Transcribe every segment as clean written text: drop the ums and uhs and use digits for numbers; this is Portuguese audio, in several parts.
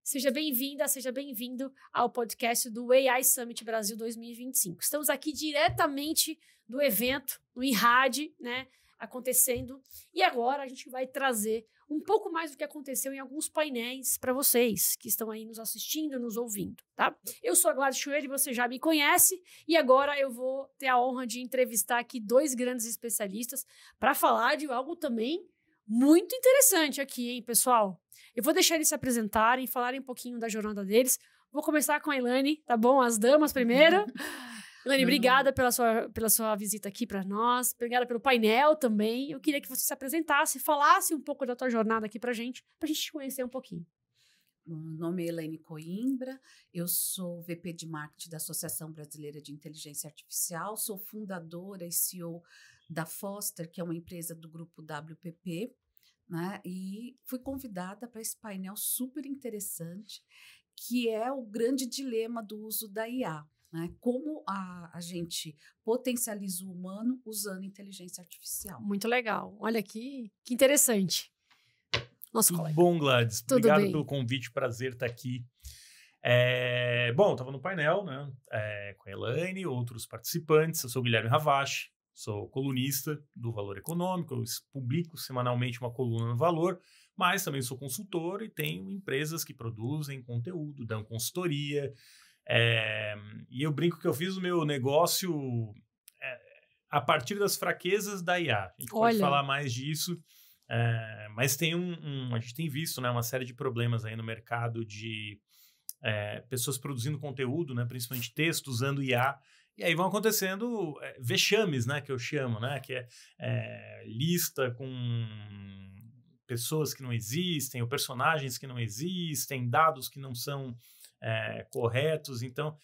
Seja bem-vinda, seja bem-vindo ao podcast do AI Summit Brasil 2025. Estamos aqui diretamente do evento, no INRAD, né, acontecendo. E agora a gente vai trazer um pouco mais do que aconteceu em alguns painéis para vocês que estão aí nos assistindo, nos ouvindo, tá? Eu sou a Gladys Chueiro e você já me conhece. E agora eu vou ter a honra de entrevistar aqui dois grandes especialistas para falar de algo também muito interessante aqui, hein, pessoal? Eu vou deixar eles se apresentarem, falarem um pouquinho da jornada deles. Vou começar com a Elaine, tá bom? As damas primeiro. Elaine, obrigada pela sua visita aqui para nós. Obrigada pelo painel também. Eu queria que você se apresentasse, falasse um pouco da tua jornada aqui pra gente te conhecer um pouquinho. Meu nome é Elaine Coimbra, eu sou VP de Marketing da Associação Brasileira de Inteligência Artificial, sou fundadora e CEO da Foster, que é uma empresa do grupo WPP, né? E fui convidada para esse painel super interessante, que é o grande dilema do uso da IA. Né? Como a gente potencializa o humano usando inteligência artificial. Muito legal. Olha aqui, que interessante. Nosso Tudo colega. bom, Gladys? Tudo Obrigado bem. pelo convite, prazer estar aqui. Bom, estava no painel, né, com a Elaine, outros participantes. Eu sou o Guilherme Ravache, sou colunista do Valor Econômico, eu publico semanalmente uma coluna no Valor, mas também sou consultor e tenho empresas que produzem conteúdo, dão consultoria. E eu brinco que eu fiz o meu negócio a partir das fraquezas da IA. A gente pode falar mais disso, mas tem a gente tem visto, né, uma série de problemas aí no mercado de pessoas produzindo conteúdo, né, principalmente texto, usando IA. E aí vão acontecendo vexames, né, que eu chamo, né, que é lista com pessoas que não existem, ou personagens que não existem, dados que não são corretos. Então,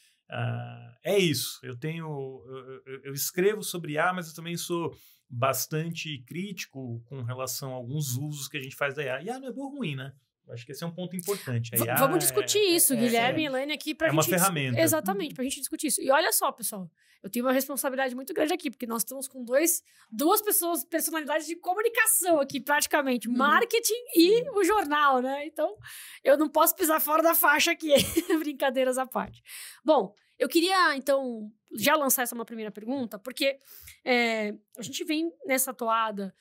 é isso. Eu escrevo sobre IA, mas eu também sou bastante crítico com relação a alguns usos que a gente faz da IA. IA não é bom ou ruim, né? Eu acho que esse é um ponto importante. A IA Vamos discutir isso, Guilherme e Elaine, aqui pra gente... É uma ferramenta. Exatamente, pra gente discutir isso. E olha só, pessoal, eu tenho uma responsabilidade muito grande aqui, porque nós estamos com duas pessoas, personalidades de comunicação aqui, praticamente. Marketing e o jornal, né? Então, eu não posso pisar fora da faixa aqui. Brincadeiras à parte. Bom, eu queria, então, já lançar essa uma primeira pergunta, porque a gente vem nessa toada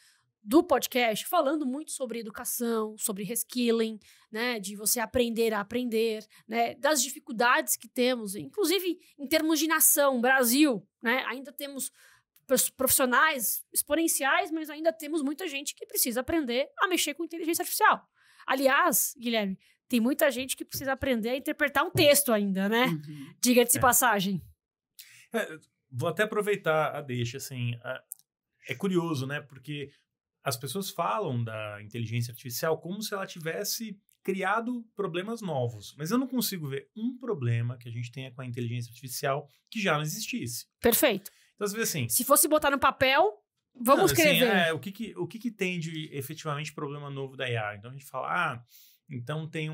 do podcast falando muito sobre educação, sobre reskilling, né, de você aprender a aprender, né, das dificuldades que temos, inclusive em termos de nação, Brasil, né, ainda temos profissionais exponenciais, mas ainda temos muita gente que precisa aprender a mexer com inteligência artificial. Aliás, Guilherme, tem muita gente que precisa aprender a interpretar um texto ainda, né? Uhum. Diga-se passagem. Vou até aproveitar a deixa, assim, é curioso, né, porque as pessoas falam da inteligência artificial como se ela tivesse criado problemas novos. Mas eu não consigo ver um problema que a gente tenha com a inteligência artificial que já não existisse. Perfeito. Então, você vê assim... Se fosse botar no papel, vamos escrever. Assim, o que tem de efetivamente problema novo da IA? Então, a gente fala, então tem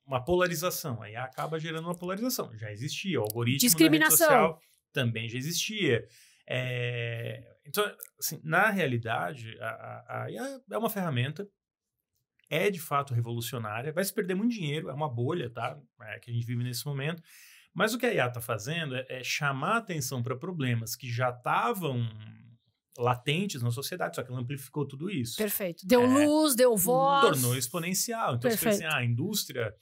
uma polarização. A IA acaba gerando uma polarização. Já existia. O algoritmo da rede social também já existia. Então, assim, na realidade, a IA é uma ferramenta, é de fato revolucionária, vai se perder muito dinheiro, é uma bolha, tá? Que a gente vive nesse momento, mas o que a IA está fazendo é chamar a atenção para problemas que já estavam latentes na sociedade, só que ela amplificou tudo isso. Perfeito. Deu luz, deu voz. Tornou exponencial. Então, a indústria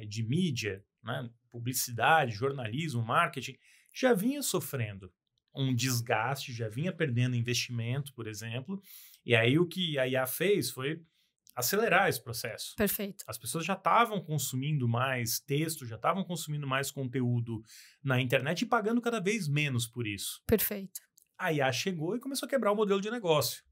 de mídia, né, publicidade, jornalismo, marketing, já vinha sofrendo um desgaste, já vinha perdendo investimento, por exemplo, e aí o que a IA fez foi acelerar esse processo. Perfeito. As pessoas já estavam consumindo mais texto, já estavam consumindo mais conteúdo na internet e pagando cada vez menos por isso. Perfeito. A IA chegou e começou a quebrar o modelo de negócio.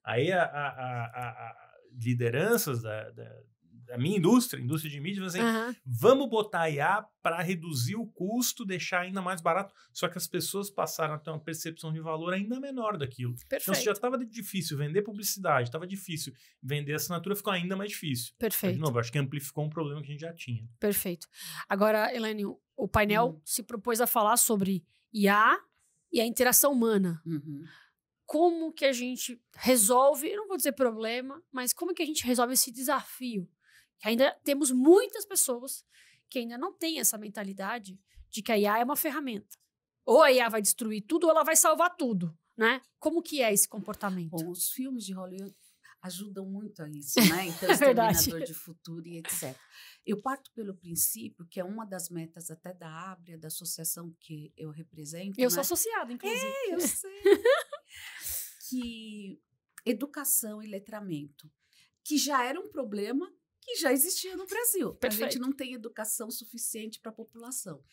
Aí a lideranças da minha indústria de mídia, assim, vamos botar a IA para reduzir o custo, deixar ainda mais barato. Só que as pessoas passaram a ter uma percepção de valor ainda menor daquilo. Perfeito. Então, se já estava difícil vender publicidade, estava difícil vender assinatura, ficou ainda mais difícil. Perfeito. Mas, de novo, acho que amplificou um problema que a gente já tinha. Perfeito. Agora, Elaine, o painel se propôs a falar sobre IA e a interação humana. Como que a gente resolve, eu não vou dizer problema, mas como que a gente resolve esse desafio Que ainda temos muitas pessoas que ainda não têm essa mentalidade de que a IA é uma ferramenta. Ou a IA vai destruir tudo ou ela vai salvar tudo, né? Como que é esse comportamento? Bom, os filmes de Hollywood ajudam muito a isso, né? Então, Exterminador de Futuro e etc. Eu parto pelo princípio que é uma das metas até da ABRIA, da associação que eu represento. Eu sou associada, inclusive. Eu sei. Que educação e letramento, que já era um problema que já existia no Brasil. Perfeito. A gente não tem educação suficiente para a população.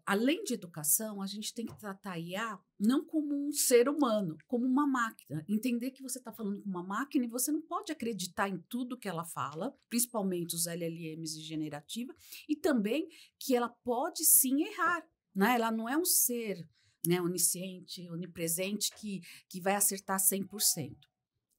Além de educação, a gente tem que tratar a IA não como um ser humano, como uma máquina. Entender que você está falando com uma máquina e você não pode acreditar em tudo que ela fala, principalmente os LLMs e generativa, e também que ela pode sim errar, né? Ela não é um ser, né, onisciente, onipresente, que vai acertar 100%.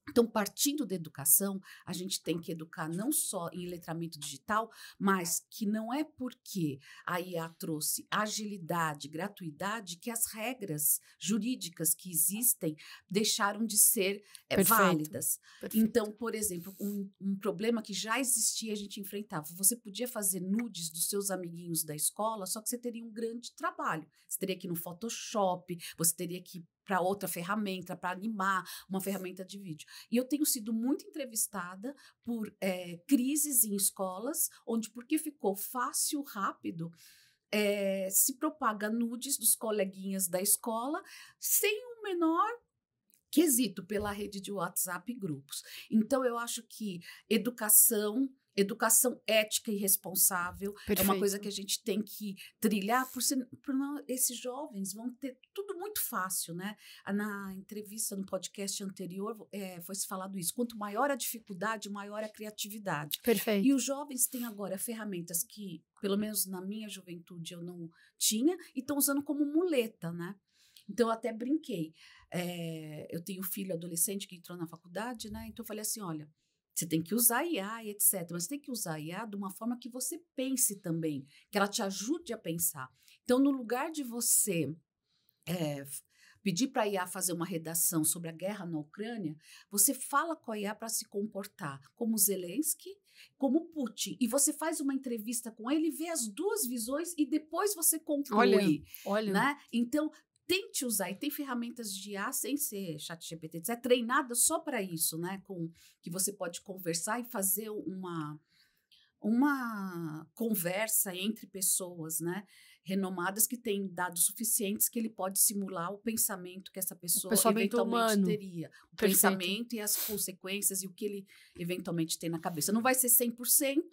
Então, partindo da educação, a gente tem que educar não só em letramento digital, mas que não é porque a IA trouxe agilidade, gratuidade, que as regras jurídicas que existem deixaram de ser válidas. Perfeito. Então, por exemplo, um problema que já existia, a gente enfrentava. Você podia fazer nudes dos seus amiguinhos da escola, só que você teria um grande trabalho. Você teria que ir no Photoshop, você teria que ir para outra ferramenta, para animar uma ferramenta de vídeo. E eu tenho sido muito entrevistada por crises em escolas, onde, porque ficou fácil, rápido, se propaga nudes dos coleguinhas da escola sem o menor quesito pela rede de WhatsApp e grupos. Então, eu acho que educação ética e responsável é uma coisa que a gente tem que trilhar, por não, esses jovens vão ter tudo muito fácil, né? Na entrevista, no podcast anterior, foi-se falado isso. Quanto maior a dificuldade, maior a criatividade. Perfeito. E os jovens têm agora ferramentas que, pelo menos na minha juventude, eu não tinha, e estão usando como muleta, né? Então, eu até brinquei. Eu tenho um filho adolescente que entrou na faculdade, né? Então, eu falei assim, olha, você tem que usar IA e etc. Mas você tem que usar IA de uma forma que você pense também, que ela te ajude a pensar. Então, no lugar de você pedir para a IA fazer uma redação sobre a guerra na Ucrânia, você fala com a IA para se comportar como Zelensky, como Putin. E você faz uma entrevista com ele, vê as duas visões e depois você conclui. Olha. Né? Então, tente usar, e tem ferramentas de IA sem ser ChatGPT, etc., treinada só para isso, né? Que você pode conversar e fazer uma conversa entre pessoas, né? Renomadas que têm dados suficientes que ele pode simular o pensamento que essa pessoa eventualmente humano. teria. O Perfeito. pensamento e as consequências e o que ele eventualmente tem na cabeça. Não vai ser 100%,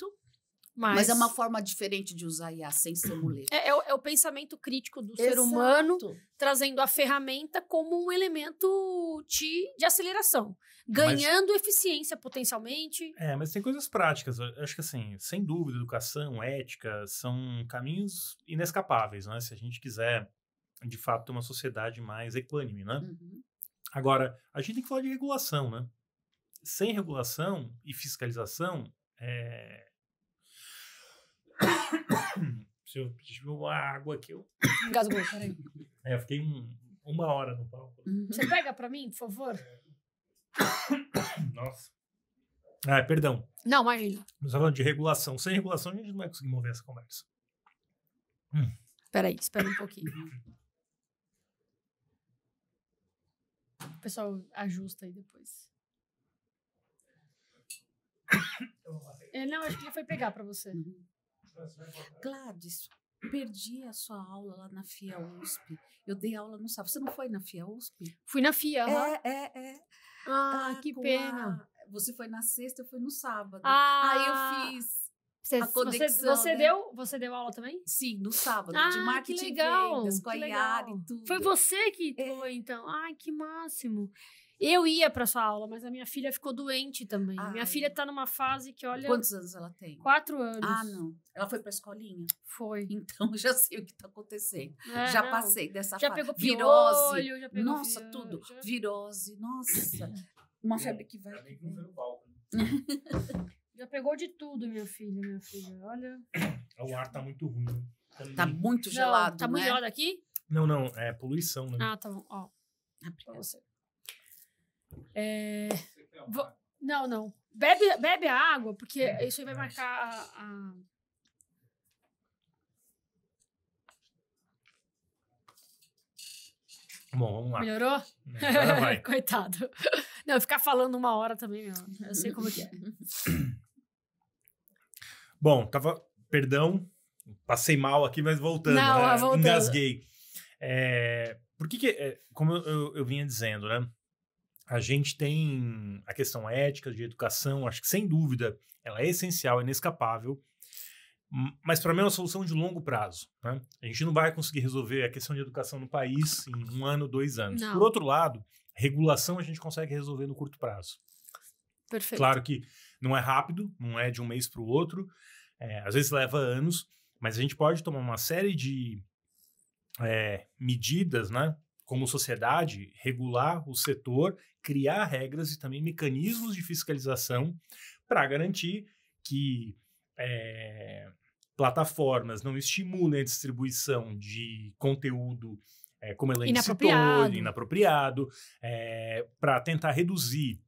mas é uma forma diferente de usar IA sem ser muleta. É o pensamento crítico do ser humano, trazendo a ferramenta como um elemento de aceleração, ganhando eficiência potencialmente. Mas tem coisas práticas. Eu acho que, assim, sem dúvida, educação, ética, são caminhos inescapáveis, né? Se a gente quiser, de fato, ter uma sociedade mais equânime, né? Uhum. Agora, a gente tem que falar de regulação, né? Sem regulação e fiscalização, Se eu pedir uma água aqui, eu... Engasgou, peraí. Eu fiquei uma hora no palco. Você pega pra mim, por favor? Nossa. Perdão. Não, imagina. Nós estamos falando de regulação. Sem regulação, a gente não vai conseguir mover essa conversa. Peraí, espera um pouquinho. O pessoal ajusta aí depois. Não, acho que já foi pegar pra você. Gladys, perdi a sua aula lá na FIA USP. Eu dei aula no sábado. Você não foi na FIA USP? Fui na FIA. Ah, que pena. Você foi na sexta, eu fui no sábado. Ah, eu fiz a conexão. Você deu aula também? Sim, no sábado, de marketing que legal, e vendas, com a Yara e tudo. Foi você que foi, então. Ai, que máximo. Eu ia pra sua aula, mas a minha filha ficou doente também. Minha filha tá numa fase que, olha... Quantos anos ela tem? 4 anos. Não. Ela foi pra escolinha? Foi. Então, já sei o que tá acontecendo. Passei dessa já fase. Pegou virose. Piolho, já pegou nossa, piolho, tudo. Já... Virose. Nossa. Uma febre que vai... Já pegou de tudo, minha filha. Olha... O ar tá muito ruim. Né? Tá muito gelado, tá muito gelado aqui? Não. É poluição, né? Tá bom. Ó. Pra você. Não. Bebe a água, porque isso aí vai marcar a... Bom, vamos lá. Melhorou? Agora vai. Coitado. Não, ficar falando 1 hora também, eu sei como que é. Bom, perdão, passei mal aqui, mas voltando, Não, né? voltando. Engasguei. Por que como eu vinha dizendo, né? A gente tem a questão ética, de educação, acho que sem dúvida ela é essencial, é inescapável, mas para mim é uma solução de longo prazo, né? A gente não vai conseguir resolver a questão de educação no país em 1 ano, 2 anos. Não. Por outro lado, regulação a gente consegue resolver no curto prazo. Perfeito. Claro que não é rápido, não é de um mês para o outro, às vezes leva anos, mas a gente pode tomar uma série de medidas, né, como sociedade, regular o setor, criar regras e também mecanismos de fiscalização para garantir que plataformas não estimulem a distribuição de conteúdo, como ela citou, inapropriado, para tentar reduzir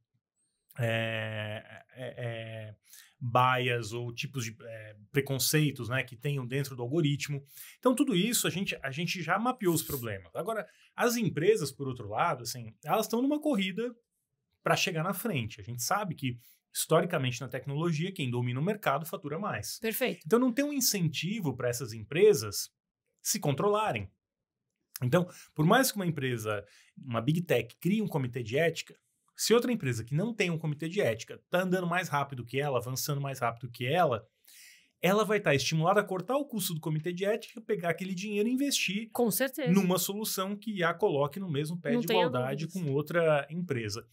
bias ou tipos de preconceitos, né, que tenham dentro do algoritmo. Então, tudo isso a gente já mapeou os problemas. Agora, as empresas, por outro lado, assim, elas estão numa corrida para chegar na frente. A gente sabe que, historicamente, na tecnologia, quem domina o mercado fatura mais. Perfeito. Então, não tem um incentivo para essas empresas se controlarem. Então, por mais que uma empresa, uma Big Tech, crie um comitê de ética, se outra empresa que não tem um comitê de ética está andando mais rápido que ela, avançando mais rápido que ela vai estar estimulada a cortar o custo do comitê de ética, pegar aquele dinheiro e investir com certeza numa solução que a coloque no mesmo pé não de igualdade com outra empresa.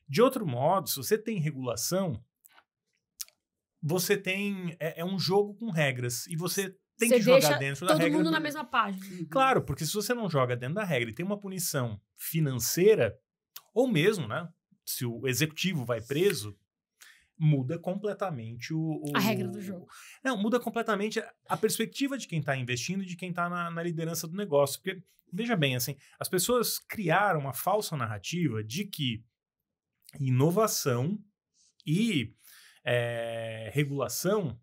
De outro modo, se você tem regulação, você tem um jogo com regras e você tem que jogar dentro da regra. Todo mundo na mesma página. Claro, porque se você não joga dentro da regra e tem uma punição financeira, ou mesmo, né, se o executivo vai preso, muda completamente a regra do jogo. Não, muda completamente a perspectiva de quem está investindo e de quem está na liderança do negócio. Porque, veja bem, assim, as pessoas criaram uma falsa narrativa de que inovação e regulação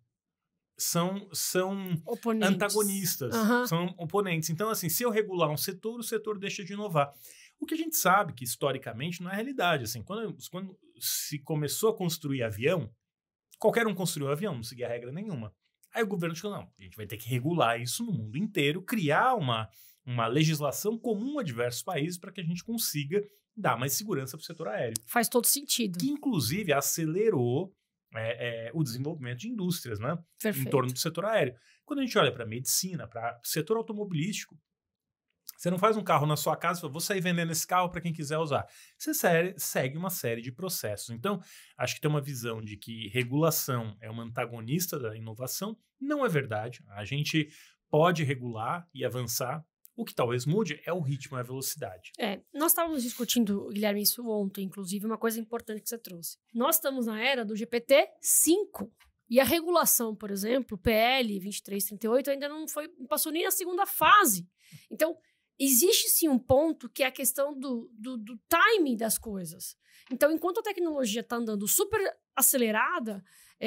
são antagonistas, são oponentes. Então, assim, se eu regular um setor, o setor deixa de inovar. O que a gente sabe que, historicamente, não é realidade. Assim, quando se começou a construir avião, qualquer um construiu um avião, não seguia regra nenhuma. Aí o governo falou, não, a gente vai ter que regular isso no mundo inteiro, criar uma legislação comum a diversos países para que a gente consiga dar mais segurança para o setor aéreo. Faz todo sentido. Que, inclusive, acelerou o desenvolvimento de indústrias, né? Perfeito. Em torno do setor aéreo. Quando a gente olha para a medicina, para o setor automobilístico, você não faz um carro na sua casa e fala, vou sair vendendo esse carro para quem quiser usar. Você segue uma série de processos. Então, acho que tem uma visão de que regulação é uma antagonista da inovação. Não é verdade. A gente pode regular e avançar. O que talvez mude é o ritmo e a velocidade. Nós estávamos discutindo, Guilherme, isso ontem, inclusive, uma coisa importante que você trouxe. Nós estamos na era do GPT-5. E a regulação, por exemplo, PL 2338, ainda não passou nem na segunda fase. Então, existe sim um ponto que é a questão do timing das coisas. Então, enquanto a tecnologia está andando super acelerada,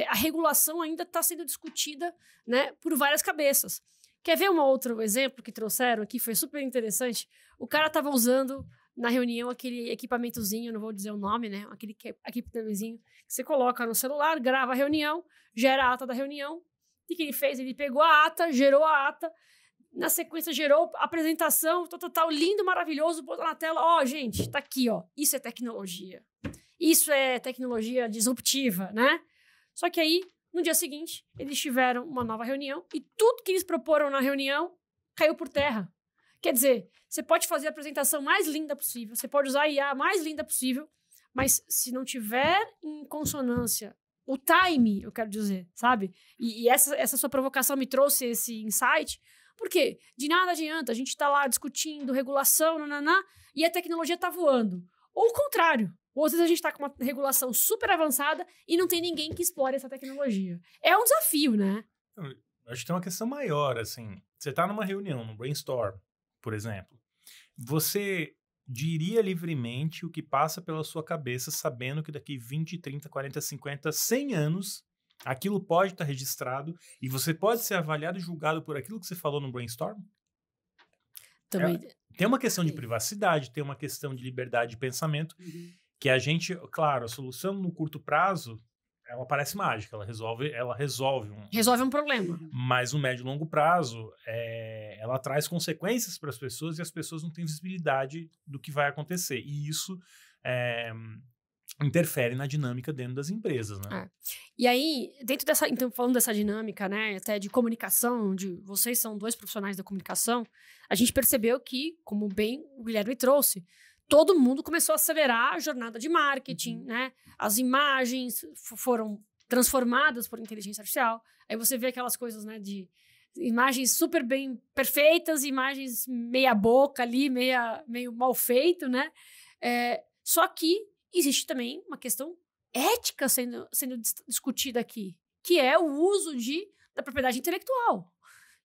a regulação ainda está sendo discutida, né, por várias cabeças. Quer ver um outro exemplo que trouxeram aqui? Foi super interessante. O cara estava usando na reunião aquele equipamentozinho, não vou dizer o nome, né? Aquele equipamentozinho que você coloca no celular, grava a reunião, gera a ata da reunião. O que ele fez? Ele pegou a ata, gerou a ata, na sequência gerou a apresentação, tal, lindo, maravilhoso, botou na tela, ó, gente, tá aqui, ó, isso é tecnologia. Isso é tecnologia disruptiva, né? Só que aí, no dia seguinte, eles tiveram uma nova reunião e tudo que eles proporam na reunião caiu por terra. Quer dizer, você pode fazer a apresentação mais linda possível, você pode usar a IA mais linda possível, mas se não tiver em consonância o time, eu quero dizer, sabe? E essa sua provocação me trouxe esse insight, porque de nada adianta, a gente tá lá discutindo regulação, e a tecnologia tá voando. Ou o contrário, ou às vezes a gente tá com uma regulação super avançada e não tem ninguém que explore essa tecnologia. É um desafio, né? Acho que tem uma questão maior, assim. Você tá numa reunião, num brainstorm, por exemplo. Você diria livremente o que passa pela sua cabeça, sabendo que daqui 20, 30, 40, 50, 100 anos, aquilo pode estar registrado e você pode ser avaliado e julgado por aquilo que você falou no brainstorm? Também. Tem uma questão de privacidade, tem uma questão de liberdade de pensamento, que a gente, claro, a solução no curto prazo, ela parece mágica, ela resolve um problema. Mas no médio e longo prazo, ela traz consequências para as pessoas e as pessoas não têm visibilidade do que vai acontecer. E isso interfere na dinâmica dentro das empresas, né? E aí, dentro dessa, então, falando dessa dinâmica, né, até de comunicação, vocês são 2 profissionais da comunicação, a gente percebeu que, como bem o Guilherme trouxe, todo mundo começou a acelerar a jornada de marketing, né? As imagens foram transformadas por inteligência artificial. Aí você vê aquelas coisas, né, de imagens super bem perfeitas, imagens meia boca ali, meio mal feito, né? Só que existe também uma questão ética sendo discutida aqui, que é o uso da propriedade intelectual.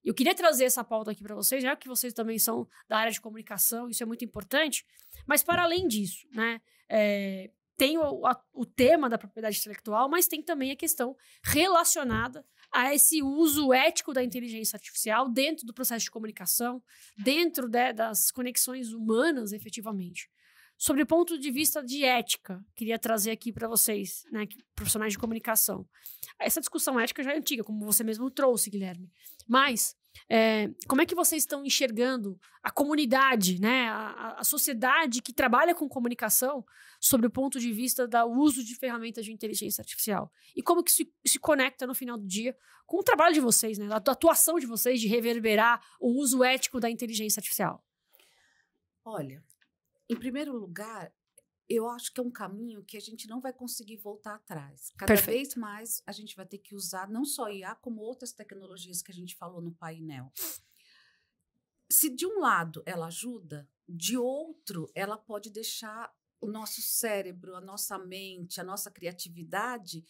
Eu queria trazer essa pauta aqui para vocês, já que vocês também são da área de comunicação, isso é muito importante. Mas, para além disso, né, tem o tema da propriedade intelectual, mas tem também a questão relacionada a esse uso ético da inteligência artificial dentro do processo de comunicação, dentro das conexões humanas, efetivamente. Sobre o ponto de vista de ética, queria trazer aqui para vocês, né, profissionais de comunicação. Essa discussão ética já é antiga, como você mesmo trouxe, Guilherme. Mas, como é que vocês estão enxergando a comunidade, né, a sociedade que trabalha com comunicação sobre o ponto de vista do uso de ferramentas de inteligência artificial? E como que se conecta no final do dia com o trabalho de vocês, né, da atuação de vocês de reverberar o uso ético da inteligência artificial? Olha, em primeiro lugar, eu acho que é um caminho que a gente não vai conseguir voltar atrás. Cada vez mais a gente vai ter que usar não só IA, como outras tecnologias que a gente falou no painel. Se de um lado ela ajuda, de outro ela pode deixar o nosso cérebro, a nossa mente, a nossa criatividade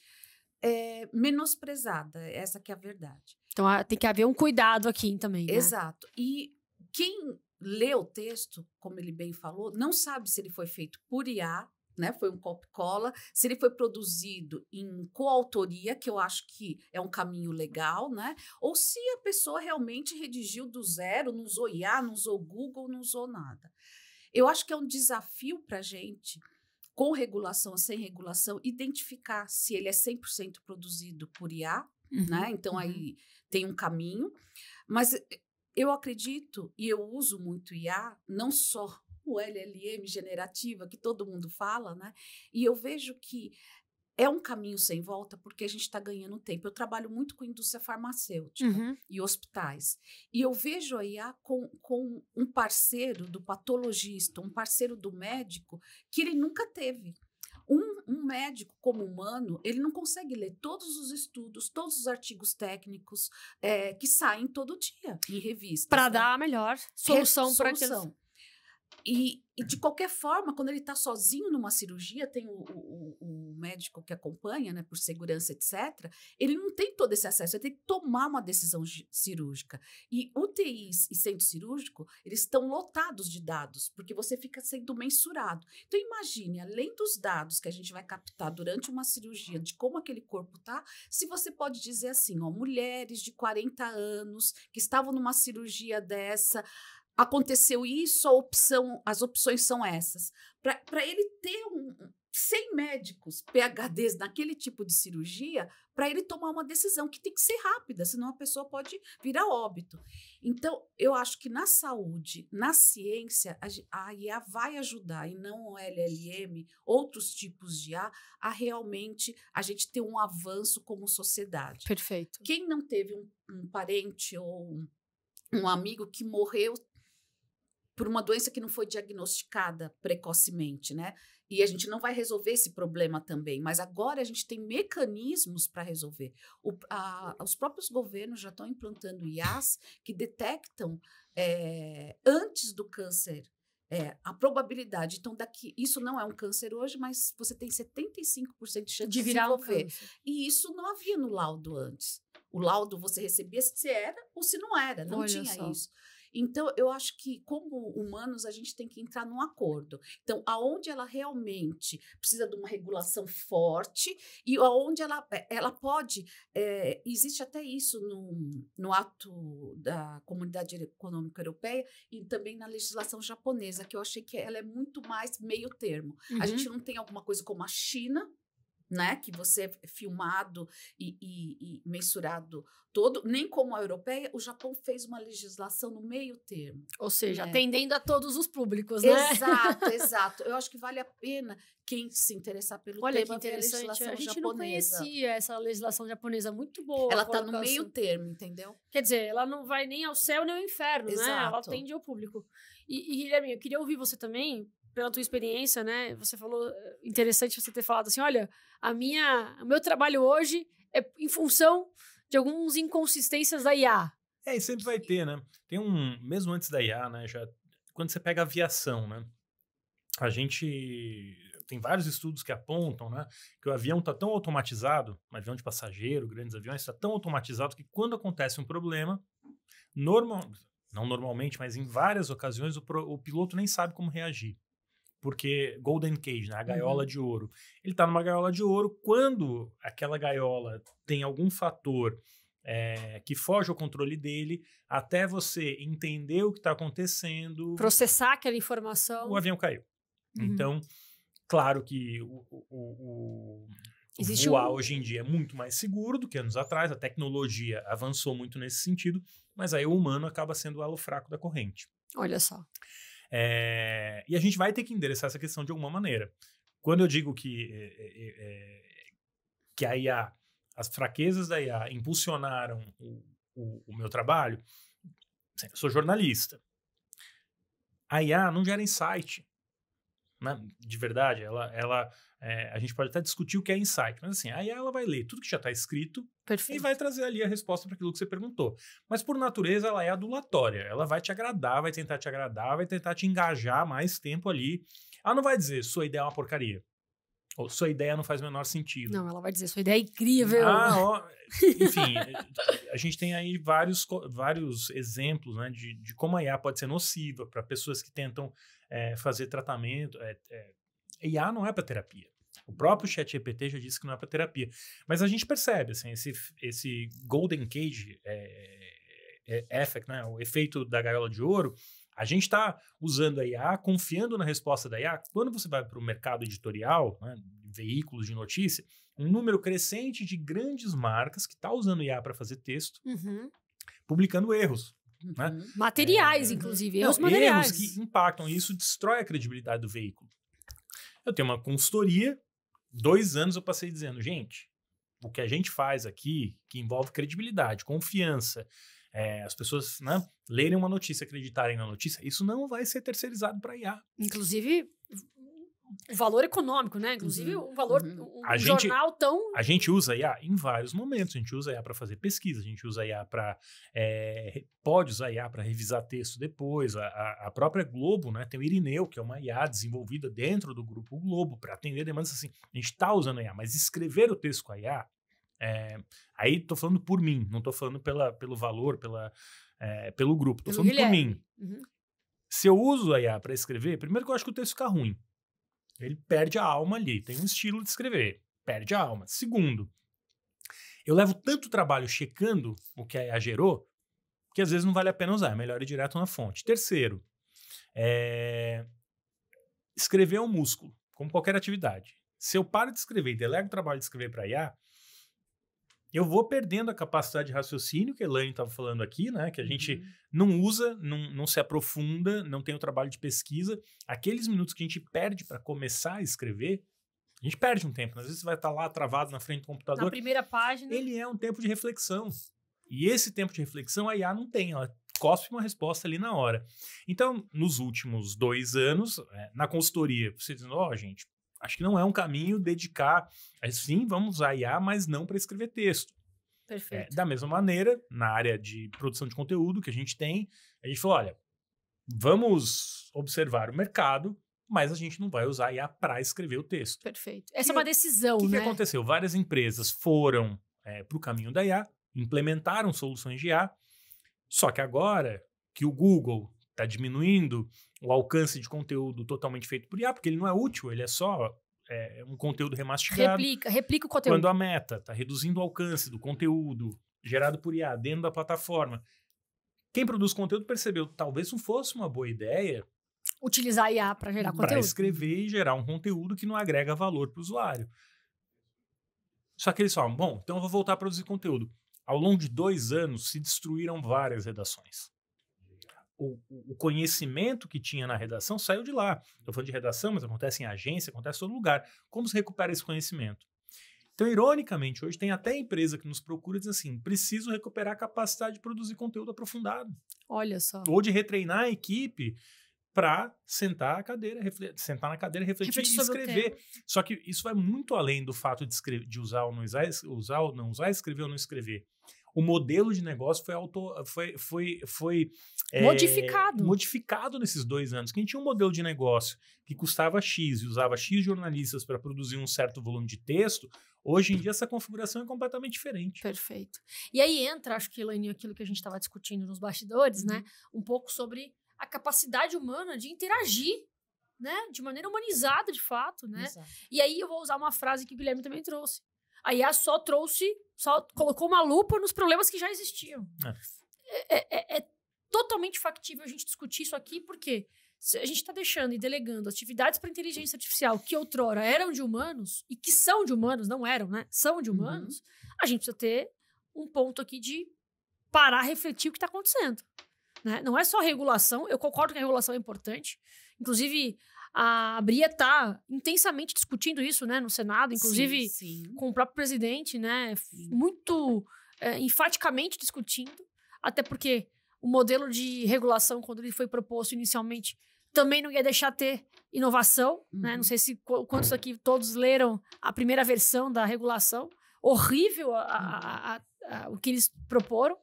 menosprezada. Essa que é a verdade. Então tem que haver um cuidado aqui também, né? Exato. E quem lê o texto, como ele bem falou, não sabe se ele foi feito por IA, né? Foi um copy-cola, se ele foi produzido em coautoria, que eu acho que é um caminho legal, né? Ou se a pessoa realmente redigiu do zero, não usou IA, não usou Google, não usou nada. Eu acho que é um desafio para a gente, com regulação ou sem regulação, identificar se ele é 100% produzido por IA, né? Então, aí tem um caminho, mas eu acredito, e eu uso muito IA, não só o LLM generativa, que todo mundo fala, né? E eu vejo que é um caminho sem volta, porque a gente está ganhando tempo. Eu trabalho muito com indústria farmacêutica e hospitais. E eu vejo a IA com um parceiro do patologista, um parceiro do médico, que ele nunca teve. Um médico como humano, ele não consegue ler todos os estudos, todos os artigos técnicos que saem todo dia em revistas. Para dar a melhor solução para aqueles... E de qualquer forma, quando ele está sozinho numa cirurgia, tem o médico que acompanha, né, por segurança, etc., ele não tem todo esse acesso, ele tem que tomar uma decisão cirúrgica. E UTIs e centro cirúrgico, eles estão lotados de dados, porque você fica sendo mensurado. Então, imagine, além dos dados que a gente vai captar durante uma cirurgia, de como aquele corpo está, se você pode dizer assim, ó, mulheres de 40 anos que estavam numa cirurgia dessa, aconteceu isso, as opções são essas. Para ele ter 100 médicos PhDs naquele tipo de cirurgia, para ele tomar uma decisão que tem que ser rápida, senão a pessoa pode vir a óbito. Então, eu acho que na saúde, na ciência, a IA vai ajudar, e não o LLM, outros tipos de IA, a realmente a gente ter um avanço como sociedade. Perfeito. Quem não teve um parente ou um amigo que morreu por uma doença que não foi diagnosticada precocemente, né? E a gente não vai resolver esse problema também, mas agora a gente tem mecanismos para resolver. Os próprios governos já estão implantando IAs que detectam antes do câncer a probabilidade. Então, isso não é um câncer hoje, mas você tem 75% de chance de virar um desenvolver. câncer. E isso não havia no laudo antes. O laudo você recebia se era ou se não era, não tinha isso. Então, eu acho que, como humanos, a gente tem que entrar num acordo. Então, aonde ela realmente precisa de uma regulação forte e aonde ela pode... existe até isso no ato da Comunidade Econômica Europeia e também na legislação japonesa, que eu achei que ela é muito mais meio termo. A gente não tem alguma coisa como a China, né, que você é filmado e mensurado todo, nem como a europeia, o Japão fez uma legislação no meio termo. Ou seja, atendendo a todos os públicos, né? Exato, exato. Eu acho que vale a pena quem se interessar pelo tema ver a legislação a gente japonesa. não conhecia essa legislação japonesa, muito boa. Ela está no meio termo, entendeu? Quer dizer, ela não vai nem ao céu nem ao inferno, Exato. né? Ela atende ao público. E Guilherme, eu queria ouvir você também, pela tua experiência, né? Você falou, interessante você ter falado assim, olha, o meu trabalho hoje é em função de algumas inconsistências da IA. E sempre vai ter, né? Mesmo antes da IA, né? Quando você pega a aviação, né? A gente tem vários estudos que apontam, né? Que o avião está tão automatizado, um avião de passageiro, grandes aviões, está tão automatizado que quando acontece um problema, não normalmente, mas em várias ocasiões, o piloto nem sabe como reagir. Porque Golden Cage, né, a gaiola de ouro. Ele está numa gaiola de ouro, quando aquela gaiola tem algum fator que foge ao controle dele, até você entender o que está acontecendo... Processar aquela informação. O avião caiu. Então, claro que voar hoje em dia é muito mais seguro do que anos atrás, a tecnologia avançou muito nesse sentido, mas aí o humano acaba sendo o elo fraco da corrente. Olha só. E a gente vai ter que endereçar essa questão de alguma maneira. Quando eu digo que a IA, as fraquezas da IA impulsionaram o meu trabalho, eu sou jornalista. A IA não gera insight, né? De verdade. A gente pode até discutir o que é insight, mas assim, a IA ela vai ler tudo que já está escrito. Perfeito. E vai trazer ali a resposta para aquilo que você perguntou. Mas, por natureza, ela é adulatória. Ela vai te agradar, vai tentar te engajar mais tempo ali. Ela não vai dizer, sua ideia é uma porcaria. Ou sua ideia não faz o menor sentido. Não, ela vai dizer, sua ideia é incrível. Enfim, a gente tem aí vários exemplos, né, de como a IA pode ser nociva para pessoas que tentam fazer tratamento. IA não é para terapia. O próprio ChatGPT já disse que não é para terapia. Mas a gente percebe, assim, esse Golden Cage effect, né, o efeito da gaiola de ouro, a gente está usando a IA, confiando na resposta da IA. Quando você vai para o mercado editorial, né, veículos de notícia, um número crescente de grandes marcas que está usando IA para fazer texto, publicando erros. Né? Materiais, inclusive. Erros materiais. Erros que impactam, e isso destrói a credibilidade do veículo. Eu tenho uma consultoria, 2 anos eu passei dizendo, gente, o que a gente faz aqui, que envolve credibilidade, confiança, as pessoas, né, lerem uma notícia, acreditarem na notícia, isso não vai ser terceirizado para IA. Inclusive, o valor econômico, né? Inclusive, o valor, jornal tão... A gente usa IA em vários momentos. A gente usa IA para fazer pesquisa, a gente usa IA para... pode usar IA para revisar texto depois. A própria Globo, né, tem o Irineu, que é uma IA desenvolvida dentro do Grupo Globo para atender demandas assim. A gente está usando a IA, mas escrever o texto com a IA... aí estou falando por mim, não estou falando pelo valor, pelo grupo. Estou falando Guilherme. Por mim. Se eu uso a IA para escrever, primeiro que eu acho que o texto fica ruim. Ele perde a alma ali, tem um estilo de escrever, perde a alma. Segundo, eu levo tanto trabalho checando o que a IA gerou, que às vezes não vale a pena usar, é melhor ir direto na fonte. Terceiro, escrever é um músculo, como qualquer atividade. Se eu paro de escrever e delego o trabalho de escrever para a IA, eu vou perdendo a capacidade de raciocínio que a Elaine estava falando aqui, né? Que a gente não usa, não se aprofunda, não tem o trabalho de pesquisa. Aqueles minutos que a gente perde para começar a escrever, a gente perde um tempo. Às vezes você vai estar lá travado na frente do computador. Na primeira página. Ele é um tempo de reflexão. E esse tempo de reflexão a IA não tem. Ela cospe uma resposta ali na hora. Então, nos últimos 2 anos, na consultoria, você dizendo, gente, acho que não é um caminho dedicar... Sim, vamos usar IA, mas não para escrever texto. Perfeito. Da mesma maneira, na área de produção de conteúdo que a gente tem, a gente falou, olha, vamos observar o mercado, mas a gente não vai usar IA para escrever o texto. Perfeito. Essa é uma decisão, né? O que aconteceu? Várias empresas foram para o caminho da IA, implementaram soluções de IA, só que agora que o Google está diminuindo o alcance de conteúdo totalmente feito por IA, porque ele não é útil, ele é só um conteúdo remastigado. Replica o conteúdo. Quando a Meta está reduzindo o alcance do conteúdo gerado por IA dentro da plataforma, quem produz conteúdo percebeu que talvez não fosse uma boa ideia utilizar a IA para gerar conteúdo. Para escrever e gerar um conteúdo que não agrega valor para o usuário. Só que eles falam, bom, então eu vou voltar a produzir conteúdo. Ao longo de 2 anos, se destruíram várias redações. O conhecimento que tinha na redação saiu de lá. Estou falando de redação, mas acontece em agência, acontece em todo lugar. Como se recupera esse conhecimento? Então, ironicamente, hoje tem até empresa que nos procura e diz assim, preciso recuperar a capacidade de produzir conteúdo aprofundado. Olha só. Ou de retreinar a equipe para sentar na cadeira, refletir e escrever. Só que isso vai muito além do fato de usar ou não usar, escrever ou não escrever. O modelo de negócio foi modificado nesses 2 anos. Quem tinha um modelo de negócio que custava X e usava X jornalistas para produzir um certo volume de texto, hoje em dia essa configuração é completamente diferente. Perfeito. E aí entra, acho que, Elaine, aquilo que a gente estava discutindo nos bastidores, né? Um pouco sobre a capacidade humana de interagir, né? De maneira humanizada, de fato, né? Exato. E aí eu vou usar uma frase que o Guilherme também trouxe. A IA só colocou uma lupa nos problemas que já existiam. É totalmente factível a gente discutir isso aqui, porque a gente está deixando e delegando atividades para inteligência artificial que outrora eram de humanos, e que são de humanos, não eram, né? São de humanos, a gente precisa ter um ponto aqui de parar, refletir o que está acontecendo. Né? Não é só regulação, eu concordo que a regulação é importante. Inclusive, a Bria está intensamente discutindo isso, né, no Senado, inclusive sim. com o próprio presidente, né, muito enfaticamente discutindo, até porque o modelo de regulação, quando ele foi proposto inicialmente, também não ia deixar ter inovação, né? Não sei se quantos aqui todos leram a primeira versão da regulação, horrível o que eles proporam.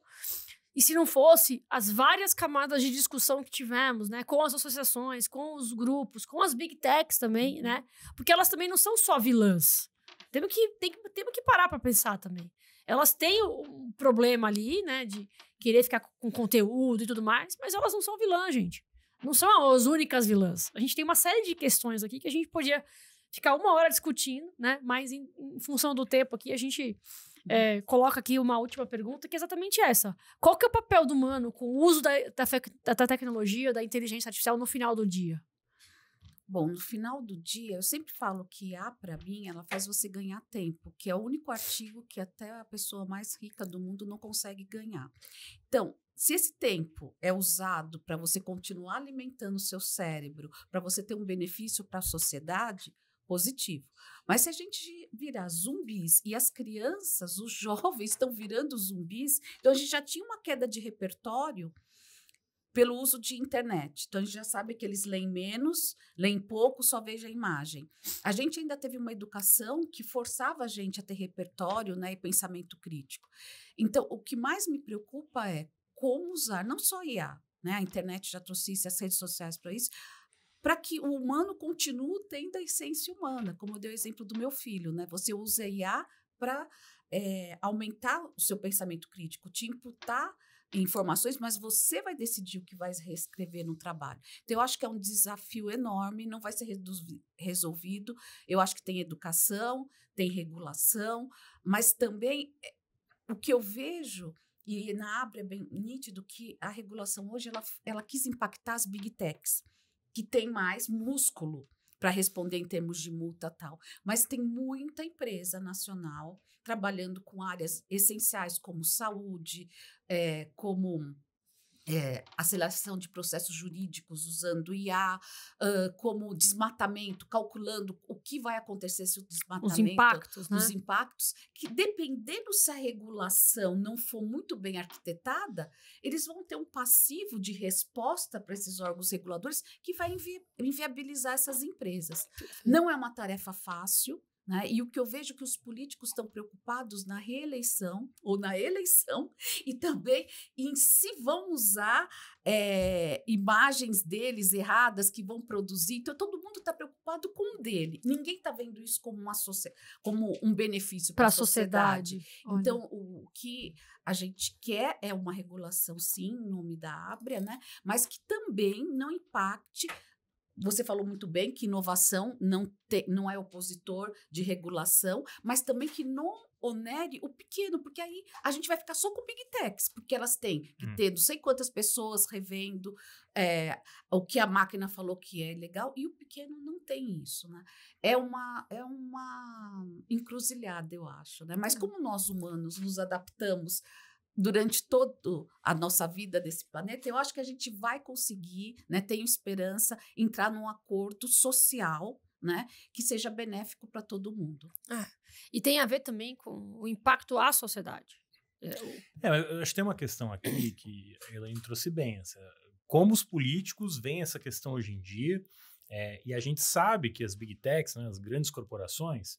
E se não fosse as várias camadas de discussão que tivemos, né, com as associações, com os grupos, com as big techs também, né, porque elas também não são só vilãs. Temos que parar para pensar também. Elas têm um problema ali, né, de querer ficar com conteúdo e tudo mais, mas elas não são vilãs, gente. Não são as únicas vilãs. A gente tem uma série de questões aqui que a gente podia ficar 1 hora discutindo, né, mas em função do tempo aqui, a gente coloca aqui uma última pergunta, que é exatamente essa. Qual que é o papel do humano com o uso da tecnologia, da inteligência artificial no final do dia? Bom, no final do dia, eu sempre falo que para mim, ela faz você ganhar tempo, que é o único artigo que até a pessoa mais rica do mundo não consegue ganhar. Então, se esse tempo é usado para você continuar alimentando o seu cérebro, para você ter um benefício para a sociedade, positivo. Mas se a gente virar zumbis e as crianças, os jovens estão virando zumbis, então a gente já tinha uma queda de repertório pelo uso de internet. Então a gente já sabe que eles leem menos, leem pouco, só veja a imagem. A gente ainda teve uma educação que forçava a gente a ter repertório, né, e pensamento crítico. Então o que mais me preocupa é como usar, não só IA, né, a internet já trouxe isso, as redes sociais para isso, para que o humano continue tendo a essência humana, como eu dei o exemplo do meu filho, né? Você usa IA para aumentar o seu pensamento crítico, te imputar informações, mas você vai decidir o que vai reescrever no trabalho. Então, eu acho que é um desafio enorme, não vai ser resolvido. Eu acho que tem educação, tem regulação, mas também o que eu vejo, e na Abra é bem nítido, que a regulação hoje ela quis impactar as big techs, que tem mais músculo para responder em termos de multa e tal. Mas tem muita empresa nacional trabalhando com áreas essenciais como saúde, como aceleração de processos jurídicos usando IA, como desmatamento, calculando o que vai acontecer se o desmatamento... Os impactos, né? Os impactos, que dependendo se a regulação não for muito bem arquitetada, eles vão ter um passivo de resposta para esses órgãos reguladores que vai inviabilizar essas empresas. Não é uma tarefa fácil, né? E o que eu vejo é que os políticos estão preocupados na reeleição ou na eleição e também em se vão usar imagens deles erradas que vão produzir. Então, todo mundo está preocupado com o dele. Ninguém está vendo isso como, como um benefício para a sociedade. Então, o que a gente quer é uma regulação, sim, em nome da Ábrea, né? Mas que também não impacte. Você falou muito bem que inovação não é opositor de regulação, mas também que não onere o pequeno, porque aí a gente vai ficar só com Big Techs, porque elas têm que ter não sei quantas pessoas revendo o que a máquina falou que é legal, e o pequeno não tem isso, né? É uma encruzilhada, eu acho, né? Mas como nós humanos nos adaptamos durante toda a nossa vida desse planeta, eu acho que a gente vai conseguir, né, tenho esperança, entrar num acordo social, né, que seja benéfico para todo mundo. E tem a ver também com o impacto à sociedade. Eu acho que tem uma questão aqui que a Elaine trouxe bem, como os políticos veem essa questão hoje em dia, e a gente sabe que as Big Techs, né, as grandes corporações,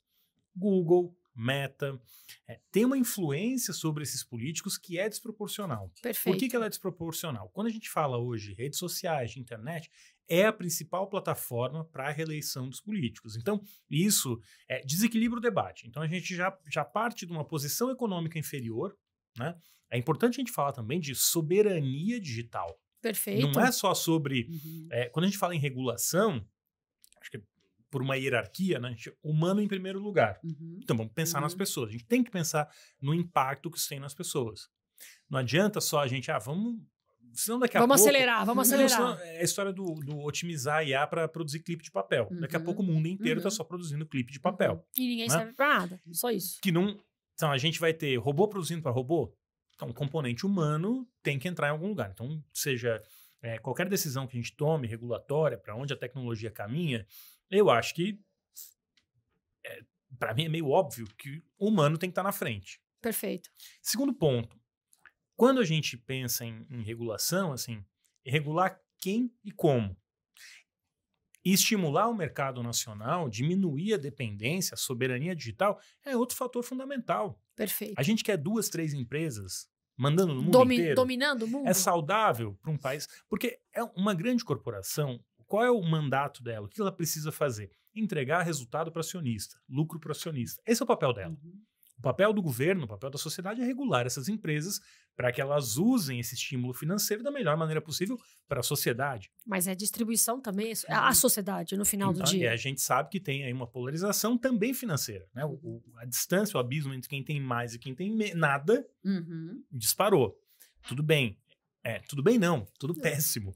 Google, Meta, tem uma influência sobre esses políticos que é desproporcional. Perfeito. Por que ela é desproporcional? Quando a gente fala hoje de redes sociais, de internet, é a principal plataforma para a reeleição dos políticos. Então, isso desequilibra o debate. Então, a gente já parte de uma posição econômica inferior, né? É importante a gente falar também de soberania digital. Perfeito. Não é só sobre... quando a gente fala em regulação, acho que por uma hierarquia, né? Humano em primeiro lugar. Então, vamos pensar nas pessoas. A gente tem que pensar no impacto que isso tem nas pessoas. Não adianta só a gente, vamos... Senão daqui a pouco... Vamos acelerar. É a história do otimizar a IA para produzir clipe de papel. Daqui a pouco o mundo inteiro está só produzindo clipe de papel. E ninguém serve para nada. Só isso. Então, a gente vai ter robô produzindo para robô. Então, o componente humano tem que entrar em algum lugar. Então, seja qualquer decisão que a gente tome, regulatória, para onde a tecnologia caminha, eu acho que, para mim, é meio óbvio que o humano tem que estar na frente. Perfeito. Segundo ponto, quando a gente pensa em regulação, regular quem e como. E estimular o mercado nacional, diminuir a dependência, a soberania digital, é outro fator fundamental. Perfeito. A gente quer 2, 3 empresas mandando no mundo inteiro. Dominando o mundo? É saudável para um país? Porque é uma grande corporação. Qual é o mandato dela? O que ela precisa fazer? Entregar resultado para acionista, lucro para acionista. Esse é o papel dela. O papel do governo, o papel da sociedade é regular essas empresas para que elas usem esse estímulo financeiro da melhor maneira possível para a sociedade. Mas é distribuição também, a sociedade, no final do dia. E a gente sabe que tem aí uma polarização também financeira, né? A distância, o abismo entre quem tem mais e quem tem nada disparou. Tudo bem. Tudo bem não, tudo péssimo.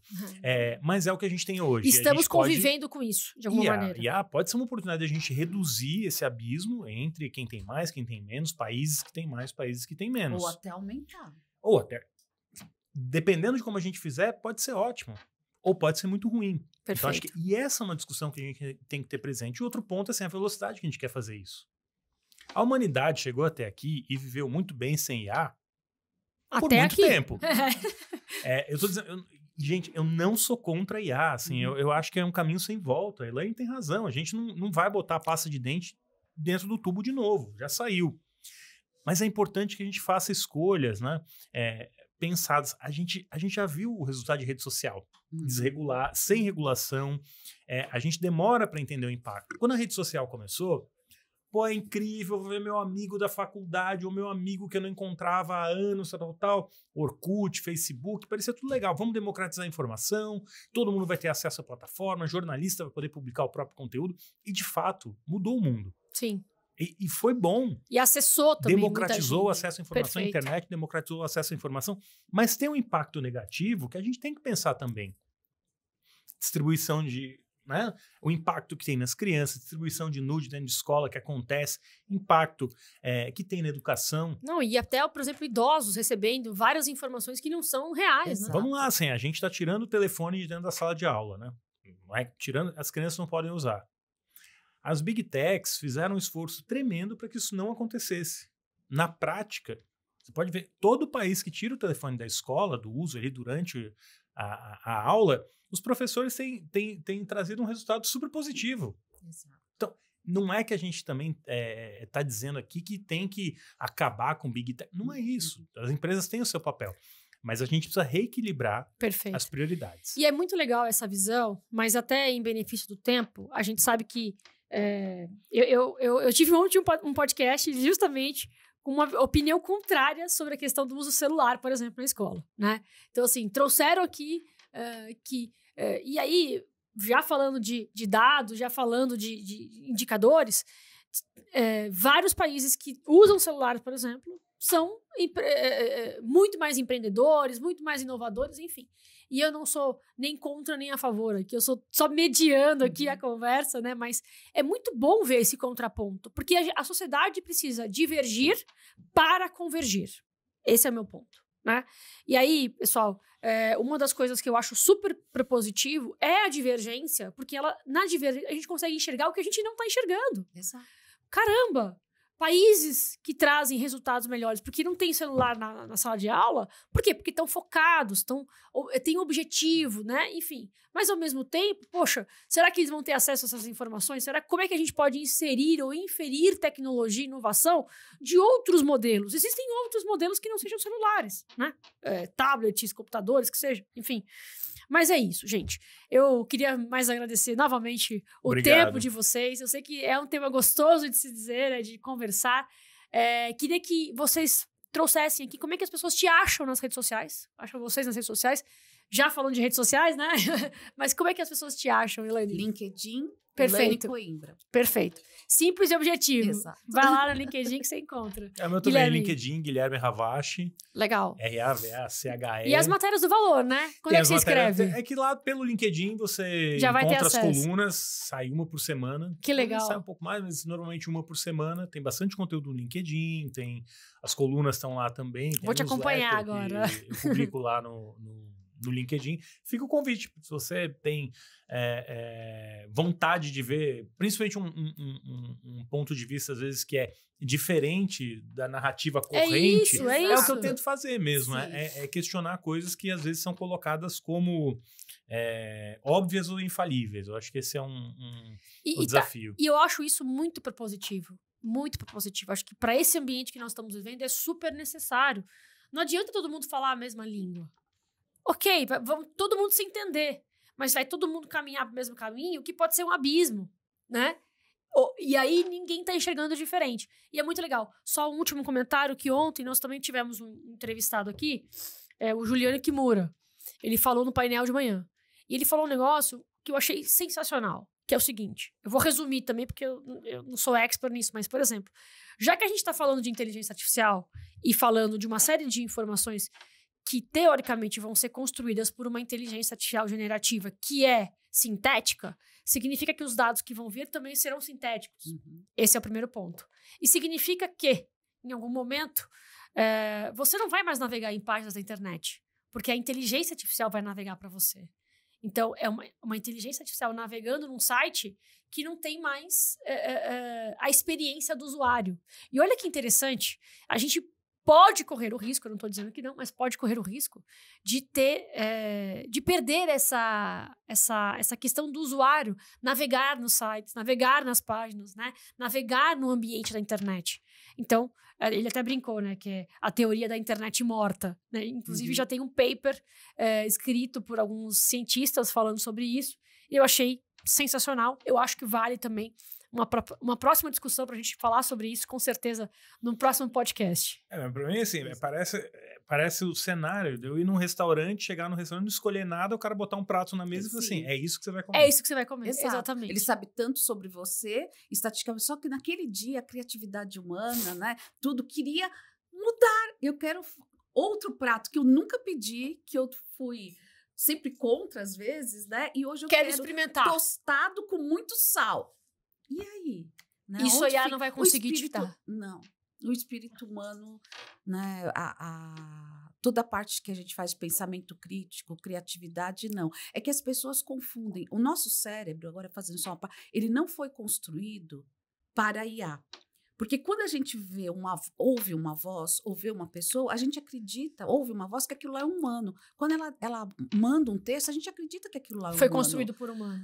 Mas é o que a gente tem hoje. Estamos convivendo com isso, de alguma maneira. E pode ser uma oportunidade de a gente reduzir esse abismo entre quem tem mais, quem tem menos, países que têm mais, países que têm menos. Ou até aumentar. Ou até, dependendo de como a gente fizer, pode ser ótimo. Ou pode ser muito ruim. Perfeito. Então, acho que, e essa é uma discussão que a gente tem que ter presente. E outro ponto é a velocidade que a gente quer fazer isso. A humanidade chegou até aqui e viveu muito bem sem IA por muito tempo. Eu tô dizendo, gente, eu não sou contra a IA, eu acho que é um caminho sem volta. A Elaine tem razão, a gente não vai botar a pasta de dente dentro do tubo de novo, já saiu. Mas é importante que a gente faça escolhas, né, pensadas. A gente já viu o resultado de rede social, desregular, sem regulação, a gente demora para entender o impacto. Quando a rede social começou, é incrível, vou ver meu amigo da faculdade ou meu amigo que eu não encontrava há anos, tal, Orkut, Facebook, parecia tudo legal. Vamos democratizar a informação, todo mundo vai ter acesso à plataforma, jornalista vai poder publicar o próprio conteúdo. E, de fato, mudou o mundo. Sim. E foi bom. E acessou também. Democratizou o acesso à informação, a internet democratizou o acesso à informação. Mas tem um impacto negativo que a gente tem que pensar também. Distribuição de... Né? O impacto que tem nas crianças, distribuição de nude dentro de escola que acontece, impacto que tem na educação. Não, e até, por exemplo, idosos recebendo várias informações que não são reais. Né? Vamos lá, a gente está tirando o telefone de dentro da sala de aula, né? Tirando, as crianças não podem usar. As Big Techs fizeram um esforço tremendo para que isso não acontecesse. Na prática, você pode ver, todo país que tira o telefone da escola, do uso ali durante a aula, os professores têm trazido um resultado super positivo. Exato. Então, não é que a gente também está dizendo aqui que tem que acabar com Big Tech. Não é isso. As empresas têm o seu papel. Mas a gente precisa reequilibrar as prioridades. E é muito legal essa visão, mas até em benefício do tempo, a gente sabe que eu tive ontem um podcast justamente com uma opinião contrária sobre a questão do uso celular, por exemplo, na escola, né? Então, assim, trouxeram aqui e aí, já falando de dados, já falando de indicadores, vários países que usam celular, por exemplo, são muito mais empreendedores, muito mais inovadores, enfim. E eu não sou nem contra nem a favor aqui, eu sou só mediando aqui a conversa, né? Mas é muito bom ver esse contraponto, porque a sociedade precisa divergir para convergir. Esse é o meu ponto, né? E aí, pessoal, uma das coisas que eu acho super propositivo é a divergência, porque na divergência a gente consegue enxergar o que a gente não está enxergando. Exato. Caramba! Países que trazem resultados melhores, porque não tem celular na sala de aula, por quê? Porque estão focados, têm um objetivo, né? Enfim, mas ao mesmo tempo, poxa, será que eles vão ter acesso a essas informações? Como é que a gente pode inserir ou inferir tecnologia e inovação de outros modelos? Existem outros modelos que não sejam celulares, né? Tablets, computadores, que seja, enfim. Mas é isso, gente. Eu queria mais agradecer novamente o tempo de vocês. Eu sei que é um tema gostoso de se dizer, de conversar. Queria que vocês trouxessem aqui como é que as pessoas te acham nas redes sociais. Acham vocês nas redes sociais. Já falando de redes sociais, né? Mas como é que as pessoas te acham, Elaine? LinkedIn, Perfeito. Elaine Coimbra. Perfeito. Simples e objetivo. Exato. Vai lá no LinkedIn que você encontra. O meu também é LinkedIn, Guilherme Ravache. Legal. RAVACHE. E as matérias do valor, né? Quando é que você escreve? É que lá pelo LinkedIn você já vai encontra ter as colunas, sai uma por semana. Que legal. Sai um pouco mais, mas normalmente uma por semana. Tem bastante conteúdo no LinkedIn, as colunas estão lá também. Vou te acompanhar agora. Eu publico lá no LinkedIn. Fica o convite, se você tem vontade de ver, principalmente um ponto de vista, às vezes, que é diferente da narrativa corrente. É o que eu tento fazer mesmo. É questionar coisas que, às vezes, são colocadas como óbvias ou infalíveis. Eu acho que esse é o desafio. E eu acho isso muito propositivo. Muito propositivo. Acho que para esse ambiente que nós estamos vivendo é super necessário. Não adianta todo mundo falar a mesma língua. Ok, vamos todo mundo se entender, mas vai todo mundo caminhar para o mesmo caminho, que pode ser um abismo, né? E aí ninguém está enxergando diferente. E é muito legal. Só um último comentário, que ontem nós também tivemos um entrevistado aqui, o Juliano Kimura. Ele falou no painel de manhã. E ele falou um negócio que eu achei sensacional, que é o seguinte. Eu vou resumir também, porque eu não sou expert nisso, mas, por exemplo, já que a gente está falando de inteligência artificial e falando de uma série de informações que, teoricamente, vão ser construídas por uma inteligência artificial generativa que é sintética, significa que os dados que vão vir também serão sintéticos. Uhum. Esse é o primeiro ponto. E significa que, em algum momento, você não vai mais navegar em páginas da internet, porque a inteligência artificial vai navegar para você. Então, é uma inteligência artificial navegando num site que não tem mais a experiência do usuário. E olha que interessante, a gente pode correr o risco, eu não estou dizendo que não, mas pode correr o risco de perder essa questão do usuário navegar nos sites, navegar nas páginas, né? Navegar no ambiente da internet. Então, ele até brincou, né? Que é a teoria da internet morta, né? Inclusive, já tem um paper escrito por alguns cientistas falando sobre isso. E eu achei sensacional. Eu acho que vale também uma próxima discussão para a gente falar sobre isso, com certeza, no próximo podcast. Para mim, assim, parece o cenário de eu ir num restaurante, chegar no restaurante, não escolher nada, o cara botar um prato na mesa e falar assim, é isso que você vai comer. É isso que você vai comer, exato. Exatamente. Ele sabe tanto sobre você, estatisticamente, só que naquele dia, a criatividade humana, né, tudo queria mudar. Eu quero outro prato que eu nunca pedi, que eu fui sempre contra, às vezes, né, e hoje eu quero experimentar. Tostado com muito sal. E aí? Né? Isso aí não vai conseguir te dar. Não. O espírito humano, né? Toda a parte que a gente faz de pensamento crítico, criatividade, não. É que as pessoas confundem. O nosso cérebro, agora fazendo só uma parte, ele não foi construído para IA. Porque quando a gente ouve uma voz, ou vê uma pessoa, a gente acredita, ouve uma voz, que aquilo lá é humano. Quando ela manda um texto, a gente acredita que aquilo lá é humano. Foi construído por humano.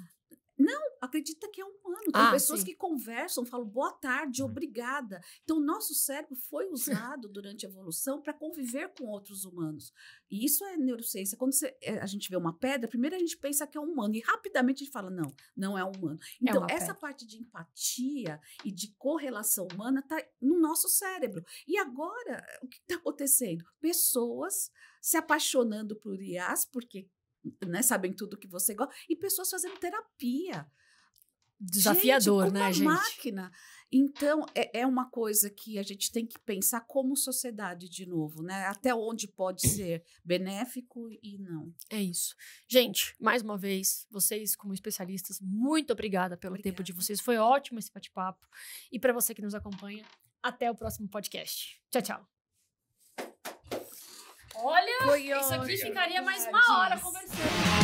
Acredita que é humano. Tem pessoas que conversam, falam boa tarde, obrigada. Então, o nosso cérebro foi usado durante a evolução para conviver com outros humanos. E isso é neurociência. Quando a gente vê uma pedra, primeiro a gente pensa que é um humano. E rapidamente a gente fala, não é humano. Então, essa parte de empatia e de correlação humana está no nosso cérebro. E agora, o que está acontecendo? Pessoas se apaixonando por IAs, porque sabem tudo que você gosta, e pessoas fazendo terapia. Desafiador, gente, né, gente? Máquina. Então, é uma coisa que a gente tem que pensar como sociedade de novo, né? Até onde pode ser benéfico e não. É isso. Gente, mais uma vez, vocês como especialistas, muito obrigada pelo tempo de vocês. Foi ótimo esse bate-papo. E para você que nos acompanha, até o próximo podcast. Tchau, tchau. Olha, isso aqui ficaria mais uma hora conversando.